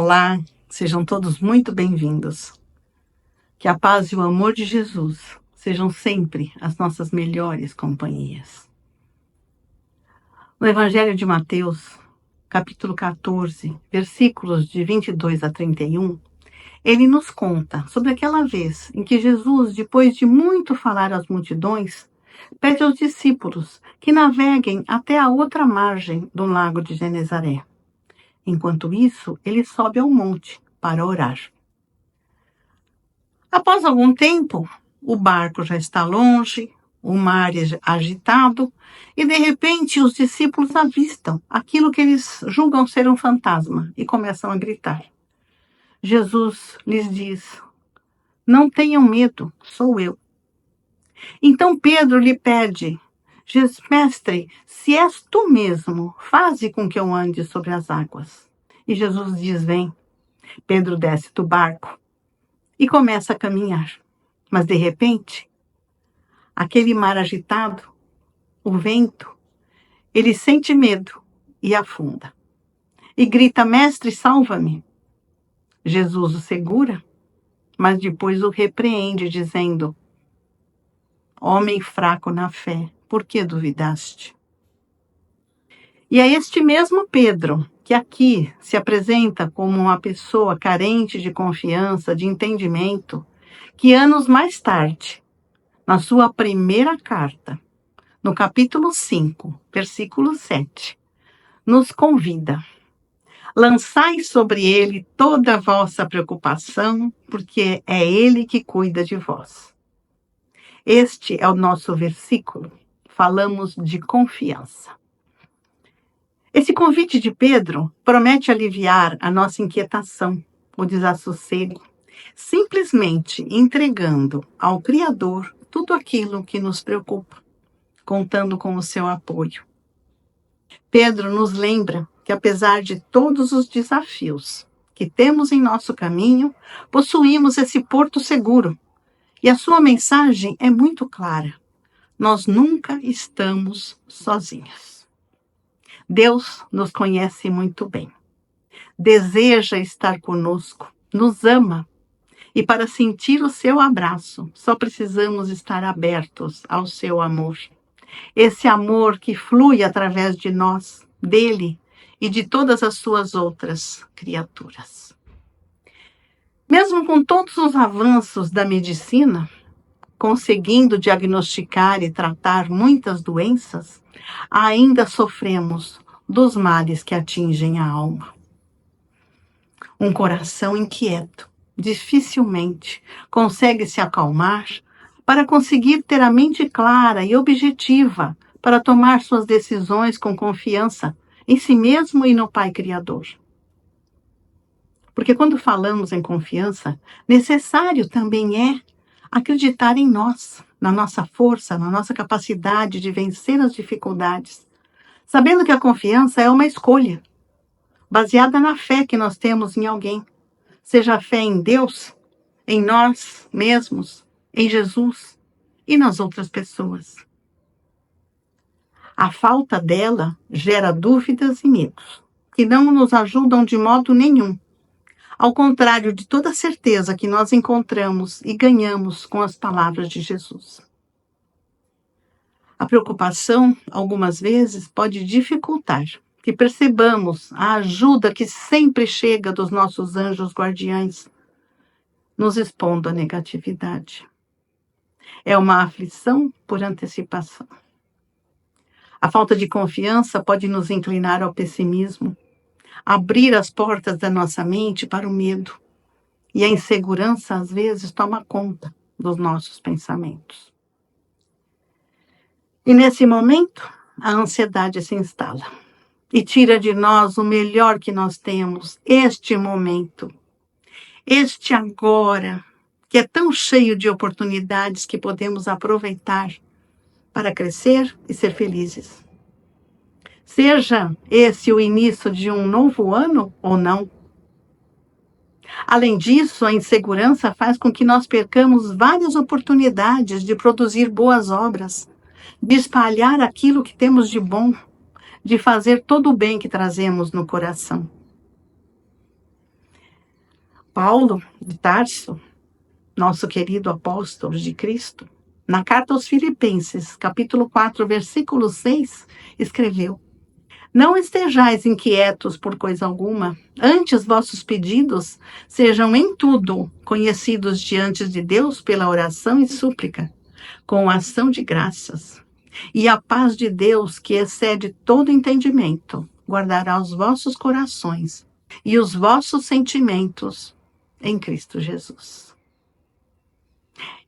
Olá, sejam todos muito bem-vindos. Que a paz e o amor de Jesus sejam sempre as nossas melhores companhias. No Evangelho de Mateus, capítulo 14, versículos de 22 a 31, ele nos conta sobre aquela vez em que Jesus, depois de muito falar às multidões, pede aos discípulos que naveguem até a outra margem do lago de Genezaré. Enquanto isso, ele sobe ao monte para orar. Após algum tempo, o barco já está longe, o mar é agitado, e de repente os discípulos avistam aquilo que eles julgam ser um fantasma e começam a gritar. Jesus lhes diz: "Não tenham medo, sou eu." Então Pedro lhe pede: "Mestre, se és tu mesmo, faze com que eu ande sobre as águas." E Jesus diz: "Vem." Pedro desce do barco e começa a caminhar. Mas, de repente, aquele mar agitado, o vento, ele sente medo e afunda. E grita: "Mestre, salva-me." Jesus o segura, mas depois o repreende, dizendo: "Homem fraco na fé, por que duvidaste?" E é este mesmo Pedro que aqui se apresenta como uma pessoa carente de confiança, de entendimento, que anos mais tarde, na sua primeira carta, no capítulo 5, versículo 7, nos convida: "Lançai sobre ele toda a vossa preocupação, porque é ele que cuida de vós." Este é o nosso versículo. Falamos de confiança. Esse convite de Pedro promete aliviar a nossa inquietação, o desassossego, simplesmente entregando ao Criador tudo aquilo que nos preocupa, contando com o seu apoio. Pedro nos lembra que, apesar de todos os desafios que temos em nosso caminho, possuímos esse porto seguro. E a sua mensagem é muito clara: nós nunca estamos sozinhos. Deus nos conhece muito bem, deseja estar conosco, nos ama, e para sentir o seu abraço, só precisamos estar abertos ao seu amor. Esse amor que flui através de nós, dele e de todas as suas outras criaturas. Mesmo com todos os avanços da medicina, conseguindo diagnosticar e tratar muitas doenças, ainda sofremos dos males que atingem a alma. Um coração inquieto dificilmente consegue se acalmar para conseguir ter a mente clara e objetiva para tomar suas decisões com confiança em si mesmo e no Pai Criador. Porque quando falamos em confiança, necessário também é acreditar em nós, na nossa força, na nossa capacidade de vencer as dificuldades, sabendo que a confiança é uma escolha, baseada na fé que nós temos em alguém, seja a fé em Deus, em nós mesmos, em Jesus e nas outras pessoas. A falta dela gera dúvidas e medos, que não nos ajudam de modo nenhum, ao contrário de toda a certeza que nós encontramos e ganhamos com as palavras de Jesus. A preocupação, algumas vezes, pode dificultar que percebamos a ajuda que sempre chega dos nossos anjos guardiães, nos expondo à negatividade. É uma aflição por antecipação. A falta de confiança pode nos inclinar ao pessimismo, abrir as portas da nossa mente para o medo, e a insegurança, às vezes, toma conta dos nossos pensamentos. E nesse momento, a ansiedade se instala e tira de nós o melhor que nós temos, este momento, este agora, que é tão cheio de oportunidades que podemos aproveitar para crescer e ser felizes. Seja esse o início de um novo ano ou não. Além disso, a insegurança faz com que nós percamos várias oportunidades de produzir boas obras, de espalhar aquilo que temos de bom, de fazer todo o bem que trazemos no coração. Paulo de Tarso, nosso querido apóstolo de Cristo, na carta aos Filipenses, capítulo 4, versículo 6, escreveu: Não estejais inquietos por coisa alguma, antes vossos pedidos sejam em tudo conhecidos diante de Deus pela oração e súplica, com ação de graças. E a paz de Deus, que excede todo entendimento, guardará os vossos corações e os vossos sentimentos em Cristo Jesus.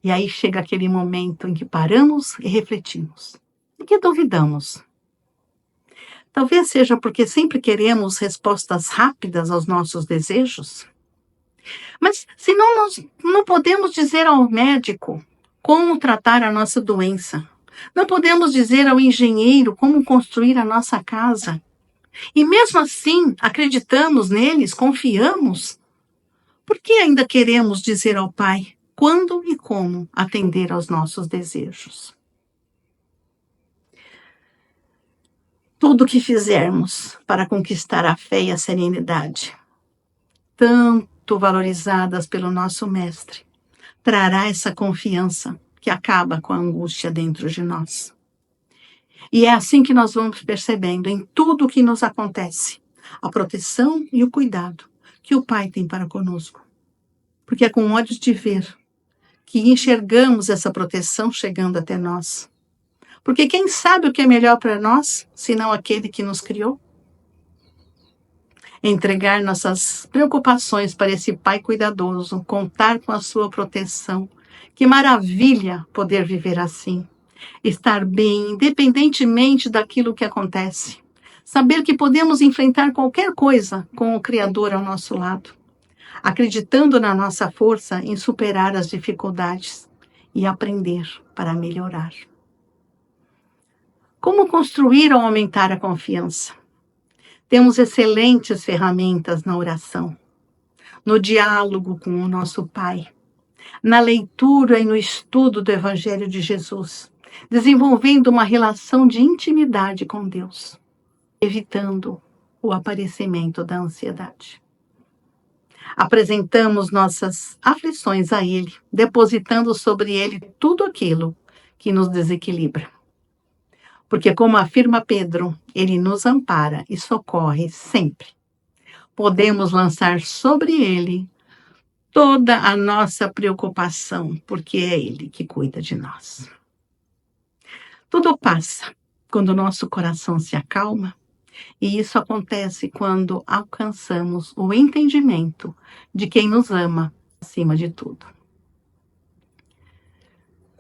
E aí chega aquele momento em que paramos e refletimos. E que duvidamos? Talvez seja porque sempre queremos respostas rápidas aos nossos desejos. Mas se nós não podemos dizer ao médico como tratar a nossa doença, não podemos dizer ao engenheiro como construir a nossa casa, e mesmo assim acreditamos neles, confiamos, por que ainda queremos dizer ao Pai quando e como atender aos nossos desejos? Tudo o que fizermos para conquistar a fé e a serenidade, tanto valorizadas pelo nosso Mestre, trará essa confiança que acaba com a angústia dentro de nós. E é assim que nós vamos percebendo em tudo o que nos acontece a proteção e o cuidado que o Pai tem para conosco. Porque é com olhos de ver que enxergamos essa proteção chegando até nós. Porque quem sabe o que é melhor para nós, senão aquele que nos criou? Entregar nossas preocupações para esse Pai cuidadoso, contar com a sua proteção. Que maravilha poder viver assim. Estar bem, independentemente daquilo que acontece. Saber que podemos enfrentar qualquer coisa com o Criador ao nosso lado. Acreditando na nossa força em superar as dificuldades e aprender para melhorar. Como construir ou aumentar a confiança? Temos excelentes ferramentas na oração, no diálogo com o nosso Pai, na leitura e no estudo do Evangelho de Jesus, desenvolvendo uma relação de intimidade com Deus, evitando o aparecimento da ansiedade. Apresentamos nossas aflições a Ele, depositando sobre Ele tudo aquilo que nos desequilibra. Porque, como afirma Pedro, Ele nos ampara e socorre sempre. Podemos lançar sobre Ele toda a nossa preocupação, porque é Ele que cuida de nós. Tudo passa quando o nosso coração se acalma, e isso acontece quando alcançamos o entendimento de quem nos ama acima de tudo.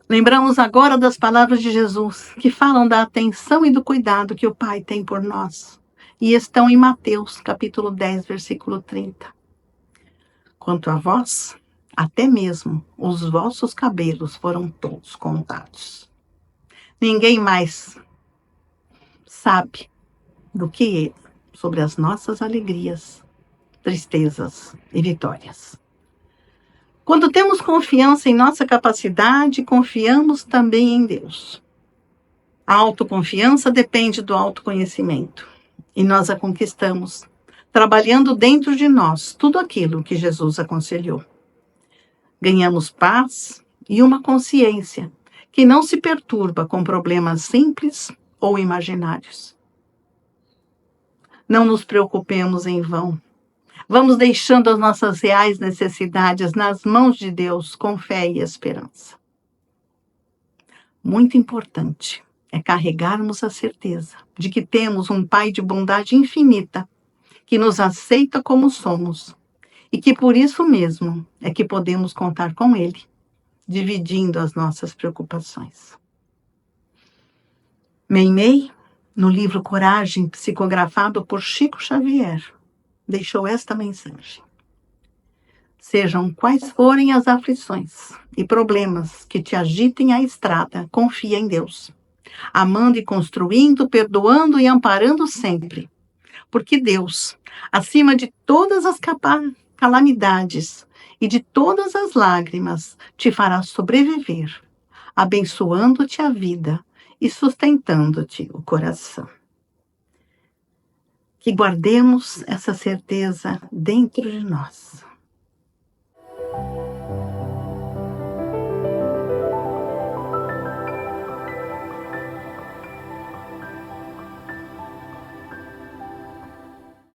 Lembramos agora das palavras de Jesus, que falam da atenção e do cuidado que o Pai tem por nós, e estão em Mateus, capítulo 10, versículo 30. Quanto a vós, até mesmo os vossos cabelos foram todos contados. Ninguém mais sabe do que Ele sobre as nossas alegrias, tristezas e vitórias. Quando temos confiança em nossa capacidade, confiamos também em Deus. A autoconfiança depende do autoconhecimento. E nós a conquistamos, trabalhando dentro de nós tudo aquilo que Jesus aconselhou. Ganhamos paz e uma consciência que não se perturba com problemas simples ou imaginários. Não nos preocupemos em vão. Vamos deixando as nossas reais necessidades nas mãos de Deus com fé e esperança. Muito importante é carregarmos a certeza de que temos um Pai de bondade infinita que nos aceita como somos e que por isso mesmo é que podemos contar com Ele, dividindo as nossas preocupações. Meimei, no livro Coragem, psicografado por Chico Xavier, deixou esta mensagem. Sejam quais forem as aflições e problemas que te agitem a estrada, confia em Deus, amando e construindo, perdoando e amparando sempre. Porque Deus, acima de todas as calamidades e de todas as lágrimas, te fará sobreviver, abençoando-te a vida e sustentando-te o coração. Que guardemos essa certeza dentro de nós.